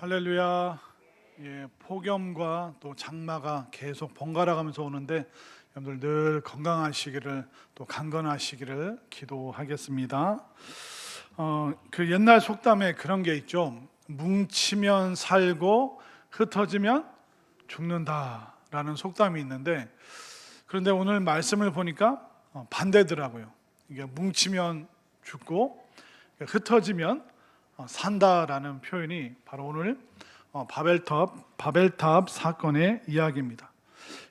할렐루야. 폭염과 또 장마가 계속 번갈아 가면서 오는데 여러분들 늘 건강하시기를 또 강건하시기를 기도하겠습니다. 그 옛날 속담에 그런 게 있죠. 뭉치면 살고 흩어지면 죽는다라는 속담이 있는데, 그런데 오늘 말씀을 보니까 반대더라고요. 이게 뭉치면 죽고 흩어지면 산다라는 표현이 바로 오늘 바벨탑 사건의 이야기입니다.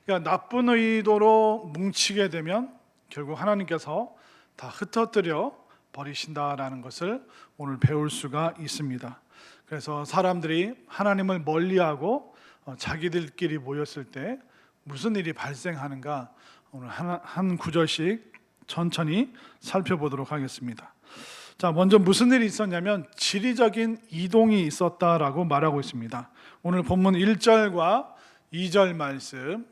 그러니까 나쁜 의도로 뭉치게 되면 결국 하나님께서 다 흩어뜨려 버리신다라는 것을 오늘 배울 수가 있습니다. 그래서 사람들이 하나님을 멀리하고 자기들끼리 모였을 때 무슨 일이 발생하는가, 오늘 한 구절씩 천천히 살펴보도록 하겠습니다. 자, 먼저 무슨 일이 있었냐면 지리적인 이동이 있었다라고 말하고 있습니다. 오늘 본문 1절과 2절 말씀,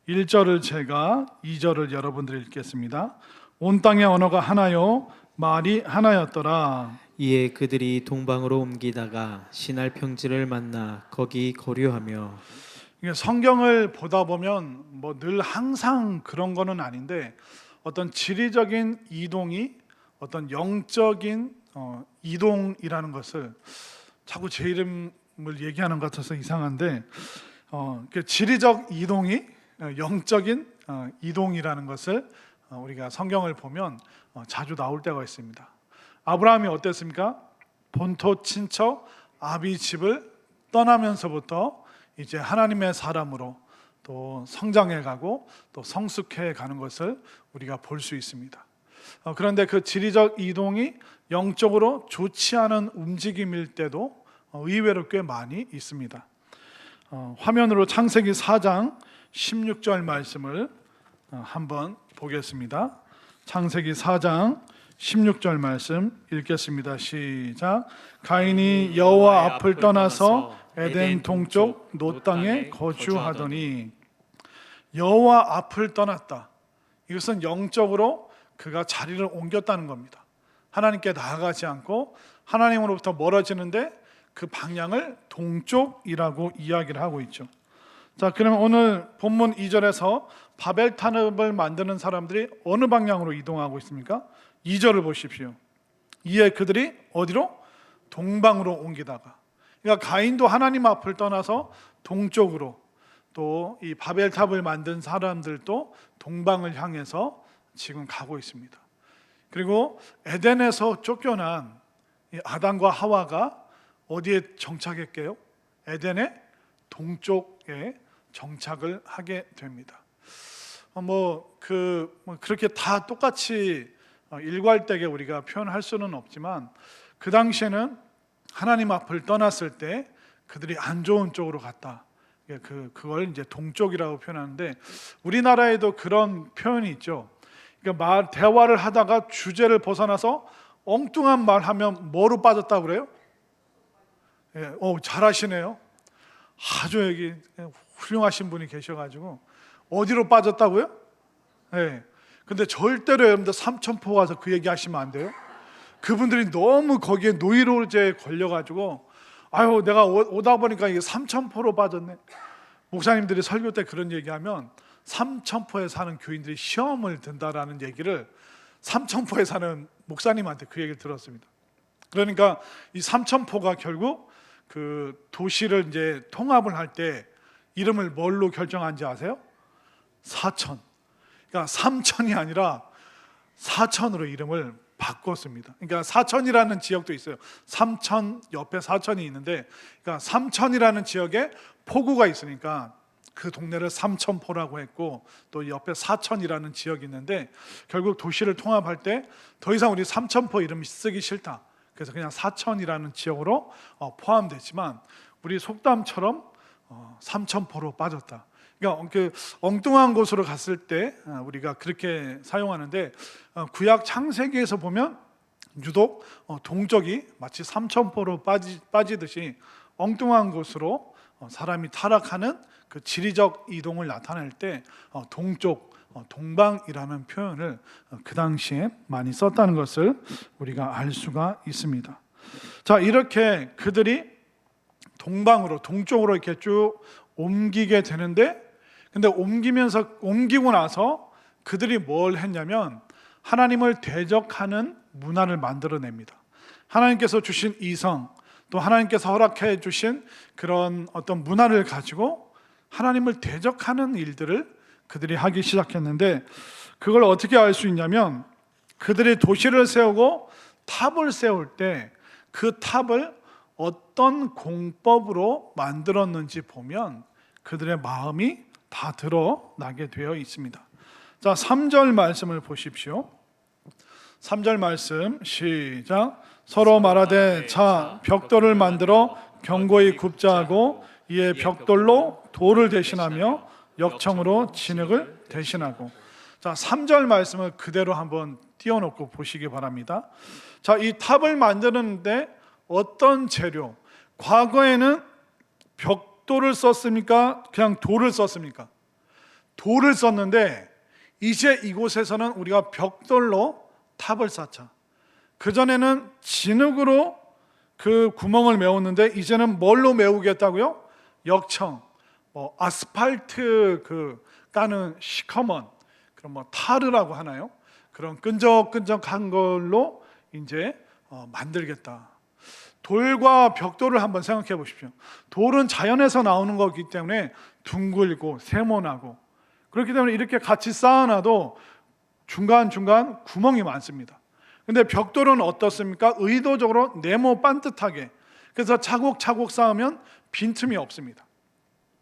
1절을 제가, 2절을 여러분들이 읽겠습니다. 온 땅의 언어가 하나요 말이 하나였더라. 이에 그들이 동방으로 옮기다가 시날 평지를 만나 거기 거류하며. 성경을 보다 보면 뭐 늘 항상 그런 거는 아닌데 어떤 지리적인 이동이 어떤 영적인 이동이라는 것을 자꾸 제 이름을 얘기하는 것 같아서 이상한데, 그 지리적 이동이 영적인 이동이라는 것을 우리가 성경을 보면 자주 나올 때가 있습니다. 아브라함이 어땠습니까? 본토 친척 아비 집을 떠나면서부터 이제 하나님의 사람으로 또 성장해 가고 또 성숙해 가는 것을 우리가 볼 수 있습니다. 그런데 그 지리적 이동이 영적으로 좋지 않은 움직임일 때도 의외로 꽤 많이 있습니다. 화면으로 창세기 4장 16절 말씀을 한번 보겠습니다. 창세기 4장 16절 말씀 읽겠습니다. 시작. 가인이 여호와 앞을 떠나서 에덴 동쪽 노 땅에 거주하더니. 여호와 앞을 떠났다. 이것은 영적으로 그가 자리를 옮겼다는 겁니다. 하나님께 나아가지 않고 하나님으로부터 멀어지는데 그 방향을 동쪽이라고 이야기를 하고 있죠. 자, 그럼 오늘 본문 2절에서 바벨탑을 만드는 사람들이 어느 방향으로 이동하고 있습니까? 2절을 보십시오. 이에 그들이 어디로? 동방으로 옮기다가. 그러니까 가인도 하나님 앞을 떠나서 동쪽으로, 또 이 바벨탑을 만든 사람들도 동방을 향해서 지금 가고 있습니다. 그리고 에덴에서 쫓겨난 아담과 하와가 어디에 정착했게요? 에덴의 동쪽에 정착을 하게 됩니다. 그렇게 다 똑같이 일괄되게 우리가 표현할 수는 없지만, 그 당시에는 하나님 앞을 떠났을 때 그들이 안 좋은 쪽으로 갔다. 그걸 이제 동쪽이라고 표현하는데, 우리나라에도 그런 표현이 있죠. 그러니까 대화를 하다가 주제를 벗어나서 엉뚱한 말하면 뭐로 빠졌다고 그래요? 잘하시네요. 아주 여기 훌륭하신 분이 계셔가지고 어디로 빠졌다고요? 근데 절대로 여러분들 삼천포 가서 그 얘기 하시면 안 돼요. 그분들이 너무 거기에 노이로제에 걸려가지고 내가 오다 보니까 이게 삼천포로 빠졌네. 목사님들이 설교 때 그런 얘기하면 삼천포에 사는 교인들이 시험을 든다라는 얘기를 삼천포에 사는 목사님한테 그 얘기를 들었습니다. 그러니까 이 삼천포가 결국 그 도시를 이제 통합을 할 때 이름을 뭘로 결정한지 아세요? 사천. 그러니까 삼천이 아니라 사천으로 이름을 바꿨습니다. 그러니까 사천이라는 지역도 있어요. 삼천 옆에 사천이 있는데, 그러니까 삼천이라는 지역에 포구가 있으니까 그 동네를 삼천포라고 했고, 또 옆에 사천이라는 지역이 있는데 결국 도시를 통합할 때 더 이상 우리 삼천포 이름 쓰기 싫다. 그래서 그냥 사천이라는 지역으로 포함됐지만 우리 속담처럼 삼천포로 빠졌다. 그러니까 그 엉뚱한 곳으로 갔을 때 우리가 그렇게 사용하는데, 구약 창세기에서 보면 유독 동쪽이 마치 삼천포로 빠지듯이 엉뚱한 곳으로 사람이 타락하는 그 지리적 이동을 나타낼 때 동쪽, 동방이라는 표현을 그 당시에 많이 썼다는 것을 우리가 알 수가 있습니다. 자, 이렇게 그들이 동방으로, 동쪽으로 이렇게 쭉 옮기게 되는데, 근데 옮기고 나서 그들이 뭘 했냐면 하나님을 대적하는 문화를 만들어냅니다. 하나님께서 주신 이성, 또 하나님께서 허락해 주신 그런 어떤 문화를 가지고 하나님을 대적하는 일들을 그들이 하기 시작했는데, 그걸 어떻게 알 수 있냐면 그들이 도시를 세우고 탑을 세울 때 그 탑을 어떤 공법으로 만들었는지 보면 그들의 마음이 다 드러나게 되어 있습니다. 자, 3절 말씀을 보십시오. 3절 말씀 시작. 서로 말하되 자 벽돌을 만들어 견고히 굽자 하고 이에 벽돌로 돌을 대신하며 역청으로 진흙을 대신하고. 자, 3절 말씀을 그대로 한번 띄워놓고 보시기 바랍니다. 자, 이 탑을 만드는데 어떤 재료, 과거에는 벽돌을 썼습니까? 그냥 돌을 썼습니까? 돌을 썼는데 이제 이곳에서는 우리가 벽돌로 탑을 쌓자. 그전에는 진흙으로 그 구멍을 메웠는데 이제는 뭘로 메우겠다고요? 역청, 아스팔트 까는 시커먼 그런 타르라고 하나요? 그런 끈적끈적한 걸로 이제 만들겠다. 돌과 벽돌을 한번 생각해 보십시오. 돌은 자연에서 나오는 거기 때문에 둥글고 세모나고, 그렇기 때문에 이렇게 같이 쌓아놔도 중간중간 구멍이 많습니다. 근데 벽돌은 어떻습니까? 의도적으로 네모 반듯하게, 그래서 차곡차곡 쌓으면 빈틈이 없습니다.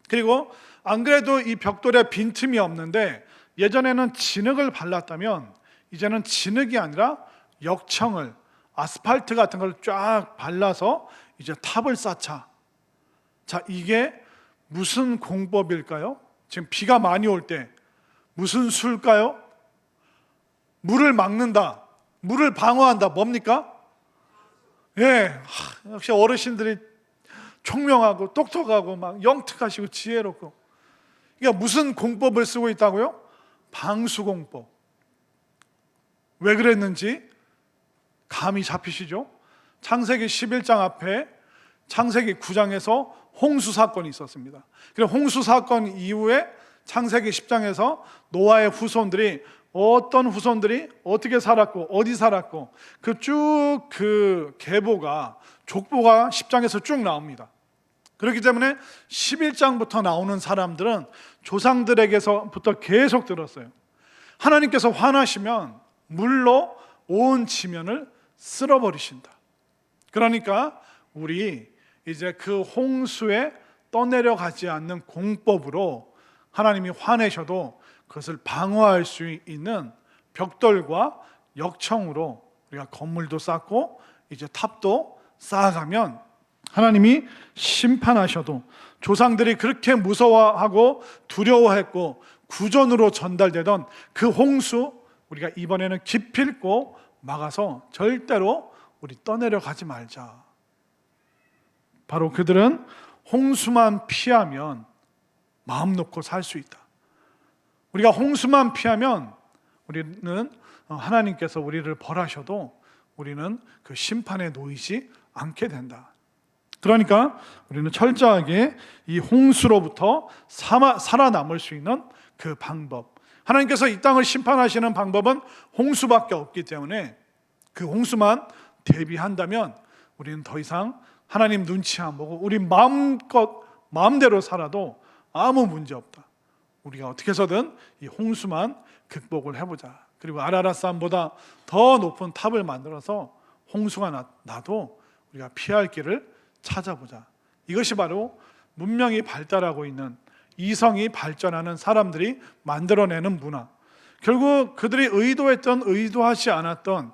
그리고 안 그래도 이 벽돌에 빈틈이 없는데 예전에는 진흙을 발랐다면 이제는 진흙이 아니라 역청을, 아스팔트 같은 걸 쫙 발라서 이제 탑을 쌓자. 자, 이게 무슨 공법일까요? 지금 비가 많이 올 때 무슨 수일까요? 물을 막는다, 물을 방어한다. 뭡니까? 예, 역시 어르신들이 총명하고 똑똑하고 막 영특하시고 지혜롭고. 그러니까 무슨 공법을 쓰고 있다고요? 방수공법. 왜 그랬는지 감이 잡히시죠? 창세기 11장 앞에 창세기 9장에서 홍수 사건이 있었습니다. 그리고 홍수 사건 이후에 창세기 10장에서 노아의 후손들이, 어떤 후손들이 어떻게 살았고 어디 살았고 그 계보가, 족보가 10장에서 쭉 나옵니다. 그렇기 때문에 11장부터 나오는 사람들은 조상들에게서부터 계속 들었어요. 하나님께서 화나시면 물로 온 지면을 쓸어버리신다. 그러니까 우리 이제 그 홍수에 떠내려가지 않는 공법으로 하나님이 화내셔도 그것을 방어할 수 있는 벽돌과 역청으로 우리가 건물도 쌓고 이제 탑도 쌓아가면 하나님이 심판하셔도 조상들이 그렇게 무서워하고 두려워했고 구전으로 전달되던 그 홍수, 우리가 이번에는 기필코 막아서 절대로 우리 떠내려가지 말자. 바로 그들은 홍수만 피하면 마음 놓고 살 수 있다. 우리가 홍수만 피하면 우리는 하나님께서 우리를 벌하셔도 우리는 그 심판에 놓이지 않게 된다. 그러니까 우리는 철저하게 이 홍수로부터 살아남을 수 있는 그 방법, 하나님께서 이 땅을 심판하시는 방법은 홍수밖에 없기 때문에 그 홍수만 대비한다면 우리는 더 이상 하나님 눈치 안 보고 우리 마음대로 살아도 아무 문제 없다. 우리가 어떻게 해서든 이 홍수만 극복을 해보자. 그리고 아라랏산보다 더 높은 탑을 만들어서 홍수가 나도 우리가 피할 길을 찾아보자. 이것이 바로 문명이 발달하고 있는, 이성이 발전하는 사람들이 만들어내는 문화. 결국 그들이 의도했던 의도하지 않았던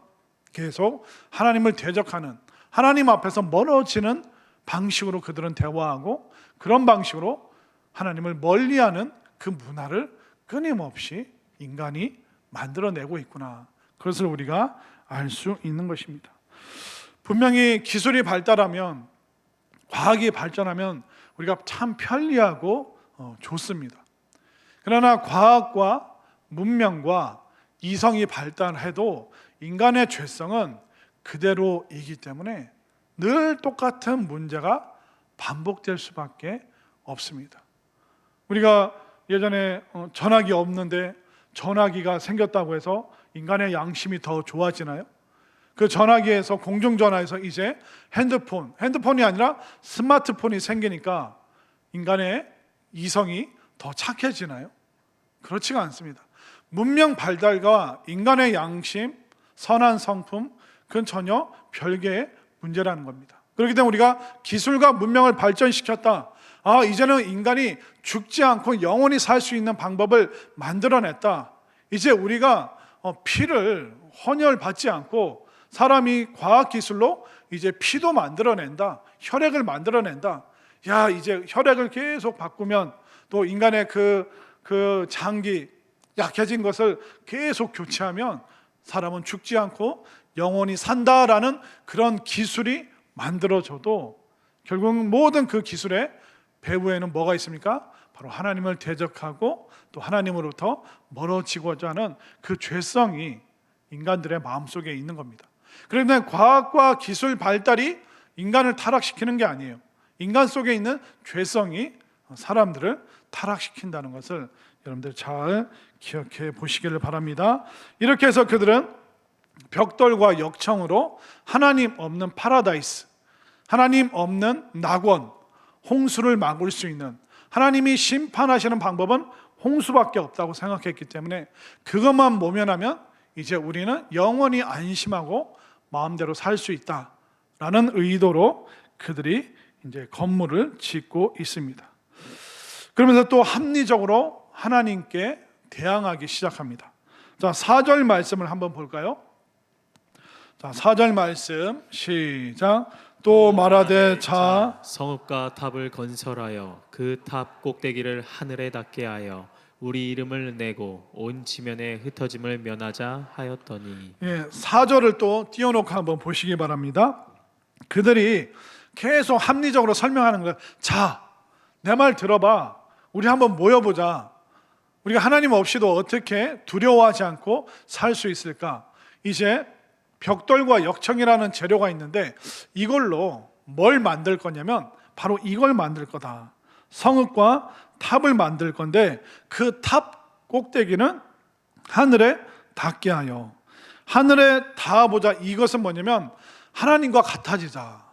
계속 하나님을 대적하는, 하나님 앞에서 멀어지는 방식으로 그들은 대화하고, 그런 방식으로 하나님을 멀리하는 그 문화를 끊임없이 인간이 만들어내고 있구나. 그것을 우리가 알 수 있는 것입니다. 분명히 기술이 발달하면, 과학이 발전하면 우리가 참 편리하고 좋습니다. 그러나 과학과 문명과 이성이 발달해도 인간의 죄성은 그대로이기 때문에 늘 똑같은 문제가 반복될 수밖에 없습니다. 우리가 예전에 전화기 없는데 전화기가 생겼다고 해서 인간의 양심이 더 좋아지나요? 그 전화기에서 공중전화에서 이제 핸드폰이 아니라 스마트폰이 생기니까 인간의 이성이 더 착해지나요? 그렇지가 않습니다. 문명 발달과 인간의 양심, 선한 성품, 그건 전혀 별개의 문제라는 겁니다. 그렇기 때문에 우리가 기술과 문명을 발전시켰다. 이제는 인간이 죽지 않고 영원히 살 수 있는 방법을 만들어냈다. 이제 우리가 피를 헌혈받지 않고 사람이 과학기술로 이제 피도 만들어낸다. 혈액을 만들어낸다. 이제 혈액을 계속 바꾸면 또 인간의 그 장기 약해진 것을 계속 교체하면 사람은 죽지 않고 영원히 산다라는 그런 기술이 만들어져도 결국 모든 그 기술의 배후에는 뭐가 있습니까? 바로 하나님을 대적하고 또 하나님으로부터 멀어지고자 하는 그 죄성이 인간들의 마음속에 있는 겁니다. 그런데 과학과 기술 발달이 인간을 타락시키는 게 아니에요. 인간 속에 있는 죄성이 사람들을 타락시킨다는 것을 여러분들 잘 기억해 보시기를 바랍니다. 이렇게 해서 그들은 벽돌과 역청으로 하나님 없는 파라다이스, 하나님 없는 낙원, 홍수를 막을 수 있는, 하나님이 심판하시는 방법은 홍수밖에 없다고 생각했기 때문에 그것만 모면하면 이제 우리는 영원히 안심하고 마음대로 살 수 있다라는 의도로 그들이 이제 건물을 짓고 있습니다. 그러면서 또 합리적으로 하나님께 대항하기 시작합니다. 자, 4절 말씀을 한번 볼까요? 자, 4절 말씀 시작. 또 말하되 자 성읍과 탑을 건설하여 그 탑 꼭대기를 하늘에 닿게 하여 우리 이름을 내고 온 지면에 흩어짐을 면하자 하였더니. 4절을 또 띄워놓고 한번 보시기 바랍니다. 그들이 계속 합리적으로 설명하는 거예요. 자, 내 말 들어봐. 우리 한번 모여보자. 우리가 하나님 없이도 어떻게 두려워하지 않고 살 수 있을까? 이제 벽돌과 역청이라는 재료가 있는데 이걸로 뭘 만들 거냐면 바로 이걸 만들 거다. 성읍과 탑을 만들 건데 그 탑 꼭대기는 하늘에 닿게 하여. 하늘에 닿아보자. 이것은 뭐냐면 하나님과 같아지자.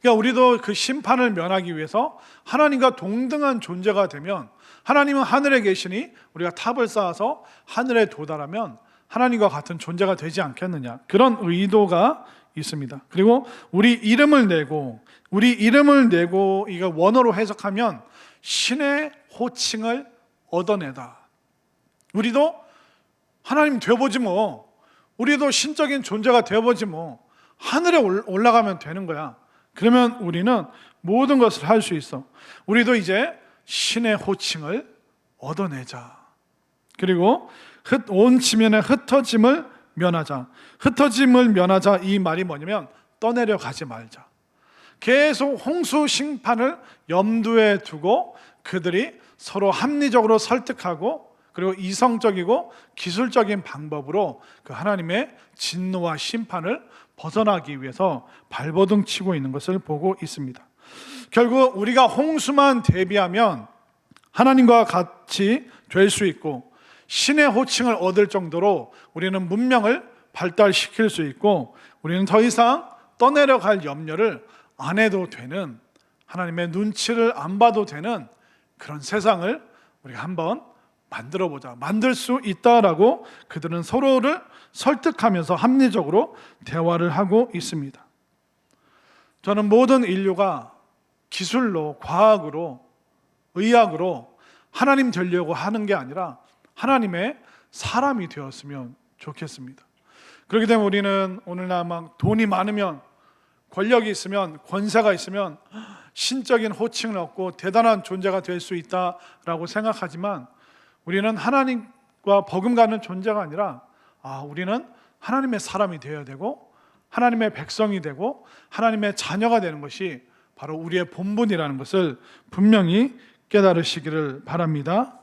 그러니까 우리도 그 심판을 면하기 위해서 하나님과 동등한 존재가 되면, 하나님은 하늘에 계시니 우리가 탑을 쌓아서 하늘에 도달하면 하나님과 같은 존재가 되지 않겠느냐, 그런 의도가 있습니다. 그리고 우리 이름을 내고 이거 원어로 해석하면 신의 호칭을 얻어내다. 우리도 하나님 되어보지 뭐, 우리도 신적인 존재가 되어보지 뭐, 하늘에 올라가면 되는 거야. 그러면 우리는 모든 것을 할 수 있어. 우리도 이제 신의 호칭을 얻어내자. 그리고 온 지면에 흩어짐을 면하자. 흩어짐을 면하자, 이 말이 뭐냐면 떠내려 가지 말자. 계속 홍수 심판을 염두에 두고 그들이 서로 합리적으로 설득하고 그리고 이성적이고 기술적인 방법으로 그 하나님의 진노와 심판을 벗어나기 위해서 발버둥 치고 있는 것을 보고 있습니다. 결국 우리가 홍수만 대비하면 하나님과 같이 될 수 있고 신의 호칭을 얻을 정도로 우리는 문명을 발달시킬 수 있고 우리는 더 이상 떠내려갈 염려를 안 해도 되는, 하나님의 눈치를 안 봐도 되는 그런 세상을 우리가 한번 만들어보자, 만들 수 있다라고 그들은 서로를 설득하면서 합리적으로 대화를 하고 있습니다. 저는 모든 인류가 기술로, 과학으로, 의학으로 하나님 되려고 하는 게 아니라 하나님의 사람이 되었으면 좋겠습니다. 그렇기 때문에 우리는 오늘날 막 돈이 많으면, 권력이 있으면, 권세가 있으면 신적인 호칭을 얻고 대단한 존재가 될 수 있다라고 생각하지만 우리는 하나님과 버금가는 존재가 아니라 우리는 하나님의 사람이 되어야 되고 하나님의 백성이 되고 하나님의 자녀가 되는 것이 바로 우리의 본분이라는 것을 분명히 깨달으시기를 바랍니다.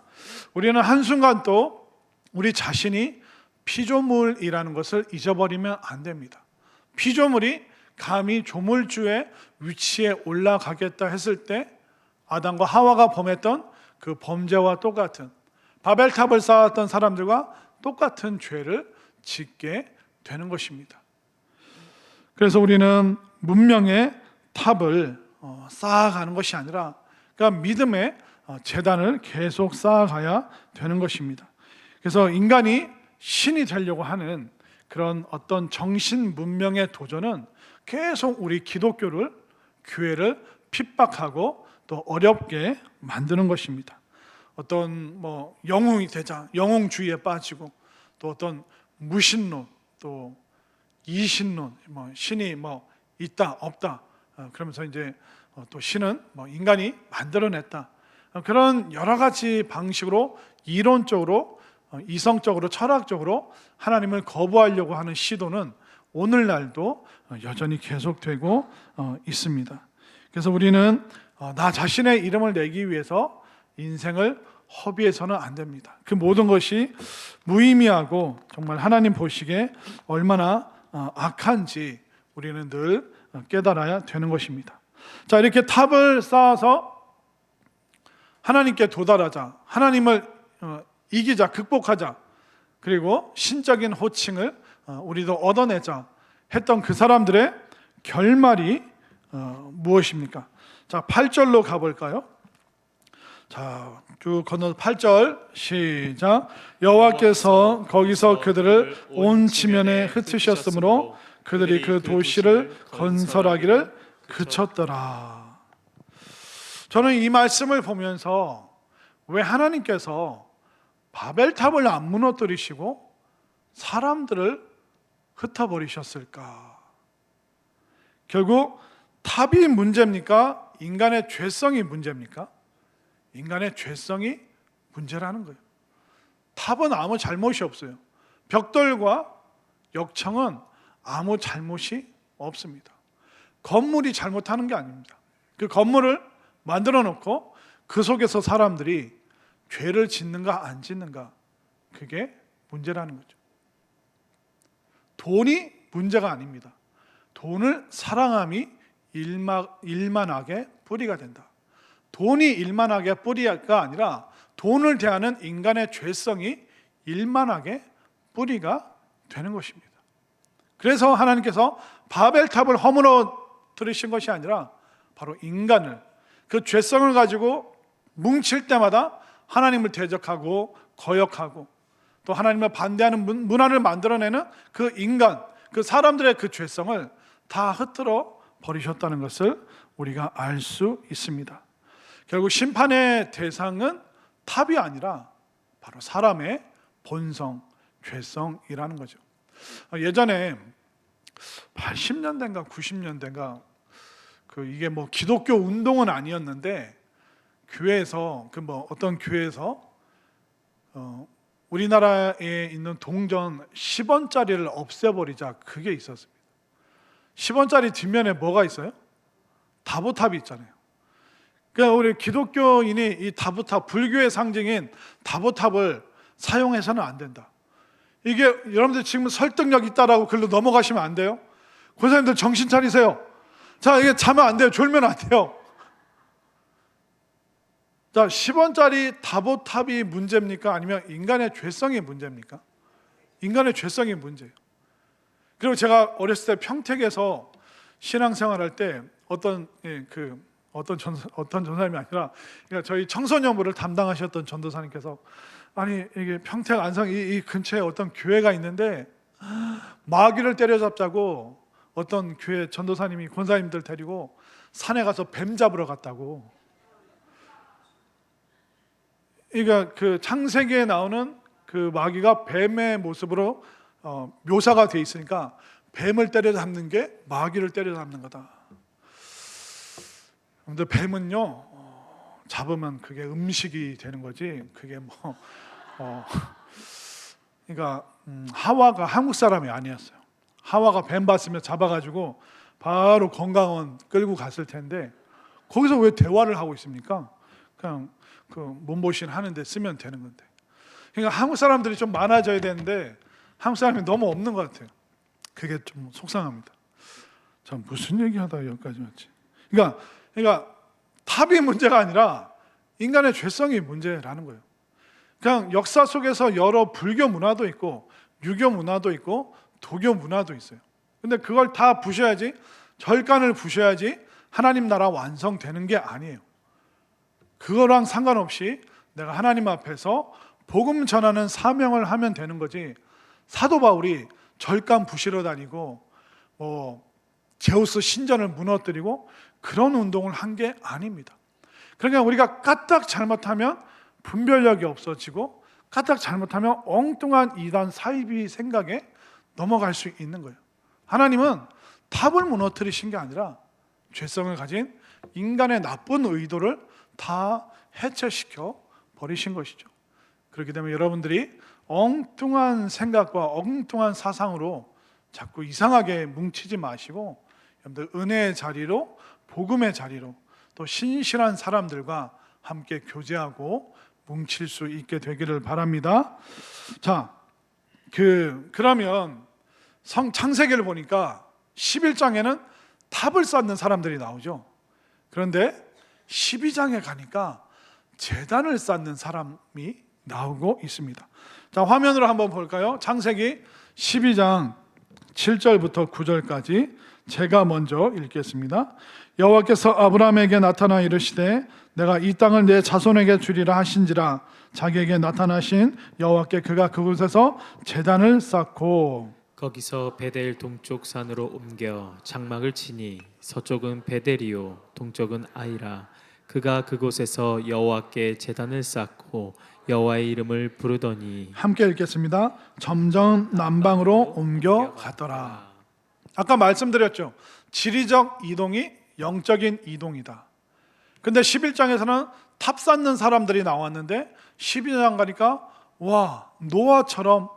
우리는 한순간 또 우리 자신이 피조물이라는 것을 잊어버리면 안 됩니다. 피조물이 감히 조물주의 위치에 올라가겠다 했을 때 아담과 하와가 범했던 그 범죄와 똑같은, 바벨탑을 쌓았던 사람들과 똑같은 죄를 짓게 되는 것입니다. 그래서 우리는 문명의 탑을 쌓아가는 것이 아니라, 그러니까 믿음의 재단을 계속 쌓아가야 되는 것입니다. 그래서 인간이 신이 되려고 하는 그런 어떤 정신 문명의 도전은 계속 우리 기독교를, 교회를 핍박하고 또 어렵게 만드는 것입니다. 어떤 영웅이 되자, 영웅주의에 빠지고, 또 어떤 무신론, 또 이신론, 신이 있다 없다, 그러면서 이제 또 신은 인간이 만들어냈다, 그런 여러 가지 방식으로 이론적으로, 이성적으로, 철학적으로 하나님을 거부하려고 하는 시도는 오늘날도 여전히 계속되고 있습니다. 그래서 우리는 나 자신의 이름을 내기 위해서 인생을 허비해서는 안 됩니다. 그 모든 것이 무의미하고 정말 하나님 보시기에 얼마나 악한지 우리는 늘 깨달아야 되는 것입니다. 자, 이렇게 탑을 쌓아서 하나님께 도달하자, 하나님을 이기자, 극복하자, 그리고 신적인 호칭을 우리도 얻어내자 했던 그 사람들의 결말이 무엇입니까? 자, 8절로 가볼까요? 자, 쭉 건너 8절 시작. 여호와께서 거기서 그들을 온 지면에 흩으셨으므로 그들이 그 도시를 건설하기를 그쳤더라. 저는 이 말씀을 보면서 왜 하나님께서 바벨탑을 안 무너뜨리시고 사람들을 흩어버리셨을까? 결국 탑이 문제입니까? 인간의 죄성이 문제입니까? 인간의 죄성이 문제라는 거예요. 탑은 아무 잘못이 없어요. 벽돌과 역청은 아무 잘못이 없습니다. 건물이 잘못하는 게 아닙니다. 그 건물을 만들어 놓고 그 속에서 사람들이 죄를 짓는가 안 짓는가, 그게 문제라는 거죠. 돈이 문제가 아닙니다. 돈을 사랑함이 일만하게 뿌리가 된다. 돈이 일만하게 뿌리가 아니라 돈을 대하는 인간의 죄성이 일만하게 뿌리가 되는 것입니다. 그래서 하나님께서 바벨탑을 허물어뜨리신 것이 아니라 바로 인간을, 그 죄성을 가지고 뭉칠 때마다 하나님을 대적하고 거역하고 또 하나님을 반대하는 문화를 만들어내는 그 인간, 그 사람들의 그 죄성을 다 흩뜨러 버리셨다는 것을 우리가 알 수 있습니다. 결국 심판의 대상은 탑이 아니라 바로 사람의 본성, 죄성이라는 거죠. 예전에 80년대인가 90년대인가 이게 기독교 운동은 아니었는데 교회에서 어떤 교회에서 우리나라에 있는 동전 10원짜리를 없애버리자, 그게 있었습니다. 10원짜리 뒷면에 뭐가 있어요? 다보탑이 있잖아요. 그러니까 우리 기독교인이 이 다보탑, 불교의 상징인 다보탑을 사용해서는 안 된다. 이게 여러분들 지금 설득력 있다라고 글로 넘어가시면 안 돼요. 권사님들 정신 차리세요. 자, 이게 자면 안 돼요. 졸면 안 돼요. 자, 10원짜리 다보탑이 문제입니까? 아니면 인간의 죄성이 문제입니까? 인간의 죄성이 문제예요. 그리고 제가 어렸을 때 평택에서 신앙생활할 때 어떤 전사님이 아니라, 그러니까 저희 청소년부를 담당하셨던 전도사님께서, 아니 이게 평택 안성 이 근처에 어떤 교회가 있는데 마귀를 때려잡자고 어떤 교회 전도사님이 권사님들 데리고 산에 가서 뱀 잡으러 갔다고. 그러니까 그 창세기에 나오는 그 마귀가 뱀의 모습으로 묘사가 돼 있으니까 뱀을 때려잡는 게 마귀를 때려잡는 거다. 근데 뱀은요, 잡으면 그게 음식이 되는 거지, 그게 그러니까 하와가 한국 사람이 아니었어요. 하와가 뱀 봤으면 잡아가지고 바로 건강원 끌고 갔을 텐데 거기서 왜 대화를 하고 있습니까? 그냥 그 몸보신 하는데 쓰면 되는 건데. 그러니까 한국 사람들이 좀 많아져야 되는데 한국 사람이 너무 없는 것 같아요. 그게 좀 속상합니다. 자, 무슨 얘기하다가 여기까지 왔지? 그러니까 탑이 문제가 아니라 인간의 죄성이 문제라는 거예요. 그냥 역사 속에서 여러 불교 문화도 있고 유교 문화도 있고 도교 문화도 있어요. 근데 그걸 다 부셔야지, 절간을 부셔야지 하나님 나라 완성되는 게 아니에요. 그거랑 상관없이 내가 하나님 앞에서 복음 전하는 사명을 하면 되는 거지. 사도 바울이 절간 부시러 다니고 제우스 신전을 무너뜨리고 그런 운동을 한 게 아닙니다. 그러니까 우리가 까딱 잘못하면 분별력이 없어지고 까딱 잘못하면 엉뚱한 이단 사이비 생각에 넘어갈 수 있는 거예요. 하나님은 탑을 무너뜨리신 게 아니라 죄성을 가진 인간의 나쁜 의도를 다 해체시켜 버리신 것이죠. 그렇기 때문에 여러분들이 엉뚱한 생각과 엉뚱한 사상으로 자꾸 이상하게 뭉치지 마시고, 여러분들 은혜의 자리로, 복음의 자리로, 또 신실한 사람들과 함께 교제하고 뭉칠 수 있게 되기를 바랍니다. 자, 그러면 창세기를 보니까 11장에는 탑을 쌓는 사람들이 나오죠. 그런데 12장에 가니까 제단을 쌓는 사람이 나오고 있습니다. 자, 화면으로 한번 볼까요? 창세기 12장 7절부터 9절까지 제가 먼저 읽겠습니다. 여호와께서 아브라함에게 나타나 이르시되 내가 이 땅을 내 자손에게 주리라 하신지라. 자기에게 나타나신 여호와께 그가 그곳에서 제단을 쌓고 거기서 베델 동쪽 산으로 옮겨 장막을 치니 서쪽은 베델이요 동쪽은 아이라. 그가 그곳에서 여호와께 제단을 쌓고 여호와의 이름을 부르더니, 함께 읽겠습니다. 점점 남방으로 옮겨 가더라. 아까 말씀드렸죠. 지리적 이동이 영적인 이동이다. 근데 11장에서는 탑 쌓는 사람들이 나왔는데 12장 가니까 노아처럼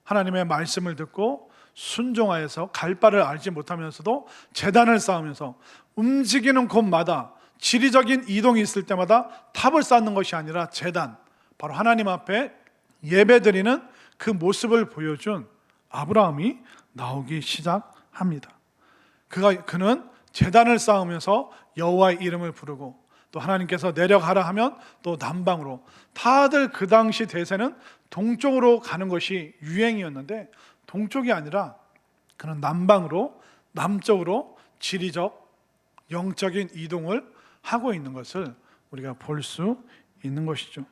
하나님의 말씀을 듣고 순종하여서 갈 바를 알지 못하면서도 제단을 쌓으면서 움직이는 곳마다 지리적인 이동이 있을 때마다 탑을 쌓는 것이 아니라 제단, 바로 하나님 앞에 예배드리는 그 모습을 보여준 아브라함이 나오기 시작합니다. 그는 제단을 쌓으면서 여호와의 이름을 부르고, 또 하나님께서 내려가라 하면 또 남방으로, 다들 그 당시 대세는 동쪽으로 가는 것이 유행이었는데 동쪽이 아니라 그는 남방으로, 남쪽으로 지리적 영적인 이동을 하고 있는 것을 우리가 볼 수 있는 것이죠.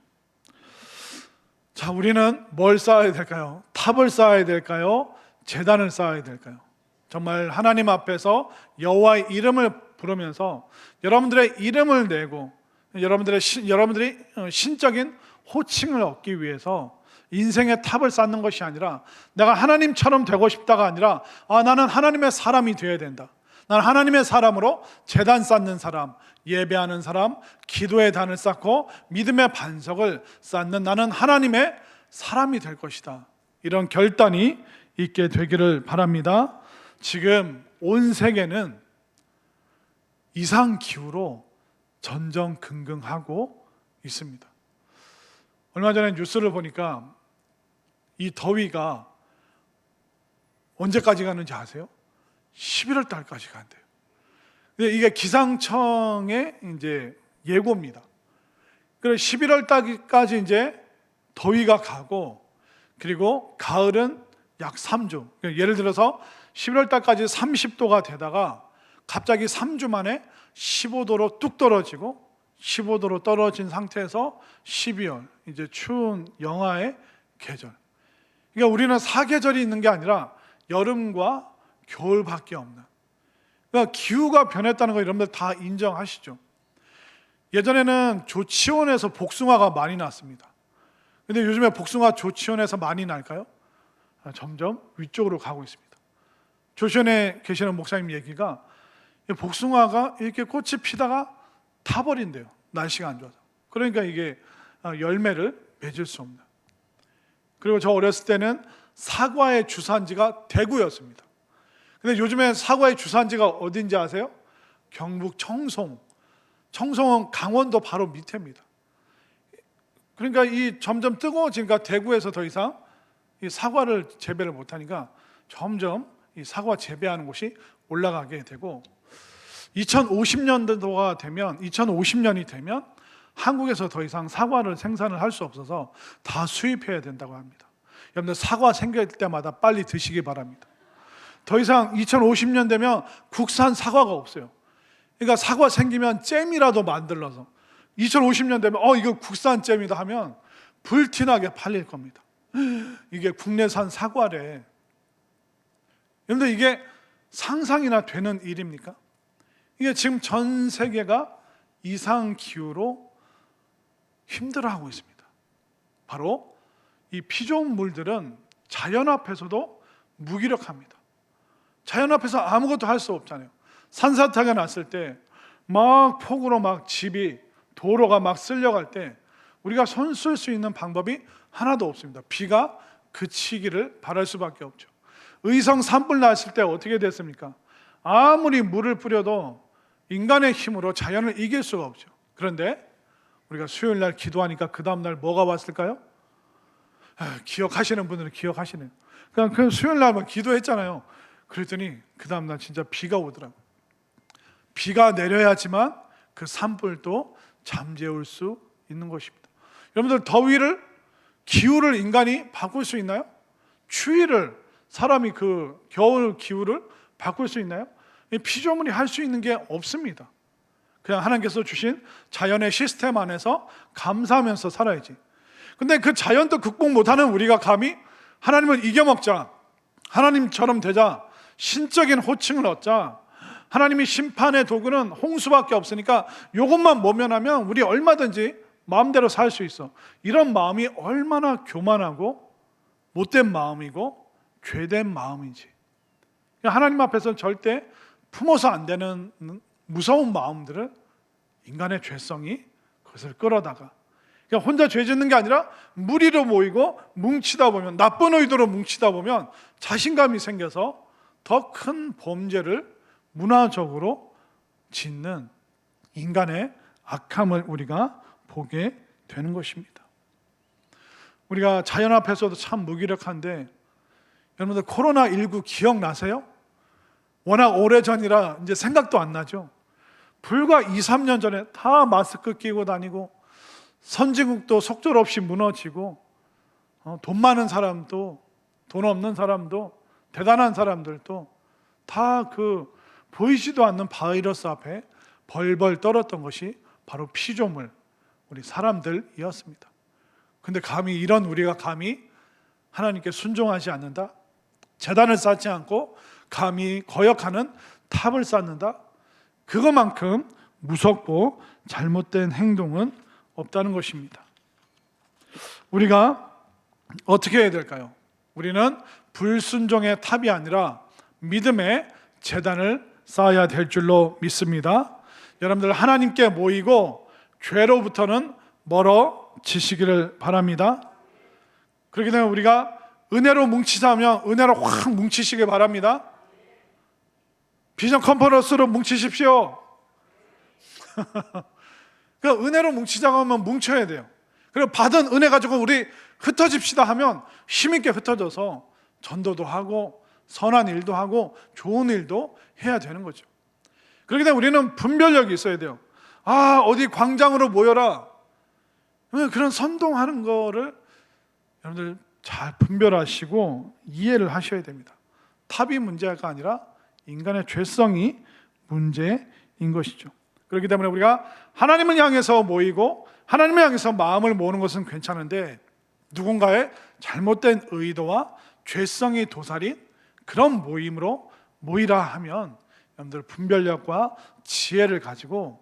자, 우리는 뭘 쌓아야 될까요? 탑을 쌓아야 될까요? 제단을 쌓아야 될까요? 정말 하나님 앞에서 여호와의 이름을 부르면서 여러분들의 이름을 내고 여러분들이 신적인 호칭을 얻기 위해서 인생의 탑을 쌓는 것이 아니라, 내가 하나님처럼 되고 싶다가 아니라 나는 하나님의 사람이 되어야 된다. 나는 하나님의 사람으로 제단 쌓는 사람, 예배하는 사람, 기도의 단을 쌓고 믿음의 반석을 쌓는 나는 하나님의 사람이 될 것이다. 이런 결단이 있게 되기를 바랍니다. 지금 온 세계는 이상기후로 전전긍긍하고 있습니다. 얼마 전에 뉴스를 보니까 이 더위가 언제까지 가는지 아세요? 11월 달까지 간대요. 근데 이게 기상청의 이제 예고입니다. 그래서 11월 달까지 이제 더위가 가고, 그리고 가을은 약 3주. 예를 들어서 11월 달까지 30도가 되다가 갑자기 3주 만에 15도로 뚝 떨어지고, 15도로 떨어진 상태에서 12월, 이제 추운 영하의 계절. 그러니까 우리는 사계절이 있는 게 아니라 여름과 겨울밖에 없는, 그러니까 기후가 변했다는 거 여러분들 다 인정하시죠? 예전에는 조치원에서 복숭아가 많이 났습니다. 근데 요즘에 복숭아 조치원에서 많이 날까요? 점점 위쪽으로 가고 있습니다. 조치원에 계시는 목사님 얘기가, 복숭아가 이렇게 꽃이 피다가 타버린대요. 날씨가 안 좋아서. 그러니까 이게 열매를 맺을 수 없는. 그리고 저 어렸을 때는 사과의 주산지가 대구였습니다. 근데 요즘에 사과의 주산지가 어딘지 아세요? 경북 청송. 청송은 강원도 바로 밑에입니다. 그러니까 이 점점 뜨거워지니까 대구에서 더 이상 이 사과를 재배를 못하니까 점점 이 사과 재배하는 곳이 올라가게 되고 2050년이 되면 한국에서 더 이상 사과를 생산을 할 수 없어서 다 수입해야 된다고 합니다. 여러분들 사과 생길 때마다 빨리 드시기 바랍니다. 더 이상 2050년 되면 국산 사과가 없어요. 그러니까 사과 생기면 잼이라도 만들어서 2050년 되면 이거 국산 잼이다 하면 불티나게 팔릴 겁니다. 이게 국내산 사과래. 여러분들 이게 상상이나 되는 일입니까? 이게 지금 전 세계가 이상기후로 힘들어하고 있습니다. 바로 이 피조물들은 자연 앞에서도 무기력합니다. 자연 앞에서 아무것도 할 수 없잖아요. 산사태가 났을 때 막 폭우로 막 집이 도로가 막 쓸려갈 때 우리가 손 쓸 수 있는 방법이 하나도 없습니다. 비가 그치기를 바랄 수밖에 없죠. 의성 산불 났을 때 어떻게 됐습니까? 아무리 물을 뿌려도 인간의 힘으로 자연을 이길 수가 없죠. 그런데 우리가 수요일 날 기도하니까 그 다음 날 뭐가 왔을까요? 기억하시는 분들은 기억하시네요. 그냥 수요일 날만 기도했잖아요. 그랬더니 그 다음 날 진짜 비가 오더라고요. 비가 내려야지만 그 산불도 잠재울 수 있는 것입니다. 여러분들 기후를 인간이 바꿀 수 있나요? 추위를 사람이 그 겨울 기후를 바꿀 수 있나요? 피조물이 할 수 있는 게 없습니다. 그냥 하나님께서 주신 자연의 시스템 안에서 감사하면서 살아야지. 근데 그 자연도 극복 못하는 우리가 감히 하나님을 이겨먹자, 하나님처럼 되자, 신적인 호칭을 얻자, 하나님이 심판의 도구는 홍수밖에 없으니까 이것만 모면하면 우리 얼마든지 마음대로 살 수 있어. 이런 마음이 얼마나 교만하고 못된 마음이고 죄된 마음인지. 하나님 앞에서는 절대 품어서 안 되는 무서운 마음들을 인간의 죄성이 그것을 끌어다가 그러니까 혼자 죄 짓는 게 아니라 무리로 모이고 뭉치다 보면 나쁜 의도로 뭉치다 보면 자신감이 생겨서 더 큰 범죄를 문화적으로 짓는 인간의 악함을 우리가 보게 되는 것입니다. 우리가 자연 앞에서도 참 무기력한데 여러분들 코로나19 기억나세요? 워낙 오래전이라 이제 생각도 안 나죠. 불과 2, 3년 전에 다 마스크 끼고 다니고 선진국도 속절없이 무너지고 돈 많은 사람도 돈 없는 사람도 대단한 사람들도 다 그 보이지도 않는 바이러스 앞에 벌벌 떨었던 것이 바로 피조물, 우리 사람들이었습니다. 근데 감히 이런 우리가 감히 하나님께 순종하지 않는다? 제단을 쌓지 않고 감히 거역하는 탑을 쌓는다? 그것만큼 무섭고 잘못된 행동은 없다는 것입니다. 우리가 어떻게 해야 될까요? 우리는 불순종의 탑이 아니라 믿음의 제단을 쌓아야 될 줄로 믿습니다. 여러분들 하나님께 모이고 죄로부터는 멀어지시기를 바랍니다. 그렇게 되면 우리가 은혜로 뭉치자면 은혜로 확 뭉치시길 바랍니다. 비전 컨퍼런스로 뭉치십시오. 그러니까 은혜로 뭉치자고 하면 뭉쳐야 돼요. 그리고 받은 은혜 가지고 우리 흩어집시다 하면 힘있게 흩어져서 전도도 하고 선한 일도 하고 좋은 일도 해야 되는 거죠. 그렇게 되면 우리는 분별력이 있어야 돼요. 어디 광장으로 모여라. 그런 선동하는 거를 여러분들 잘 분별하시고 이해를 하셔야 됩니다. 탑이 문제가 아니라 인간의 죄성이 문제인 것이죠. 그렇기 때문에 우리가 하나님을 향해서 모이고 하나님을 향해서 마음을 모으는 것은 괜찮은데 누군가의 잘못된 의도와 죄성이 도사린 그런 모임으로 모이라 하면 여러분들 분별력과 지혜를 가지고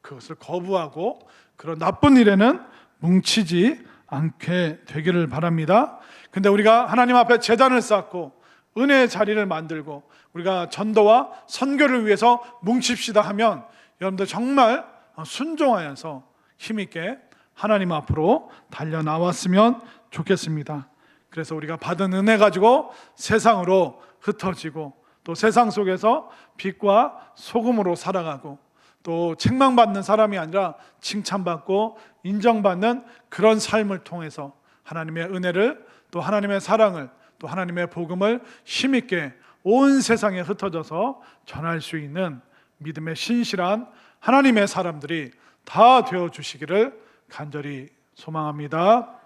그것을 거부하고 그런 나쁜 일에는 뭉치지 않게 되기를 바랍니다. 근데 우리가 하나님 앞에 제단을 쌓고 은혜의 자리를 만들고 우리가 전도와 선교를 위해서 뭉칩시다 하면 여러분들 정말 순종하여서 힘있게 하나님 앞으로 달려나왔으면 좋겠습니다. 그래서 우리가 받은 은혜 가지고 세상으로 흩어지고 또 세상 속에서 빛과 소금으로 살아가고 또 책망받는 사람이 아니라 칭찬받고 인정받는 그런 삶을 통해서 하나님의 은혜를 또 하나님의 사랑을 또 하나님의 복음을 힘있게 온 세상에 흩어져서 전할 수 있는 믿음의 신실한 하나님의 사람들이 다 되어 주시기를 간절히 소망합니다.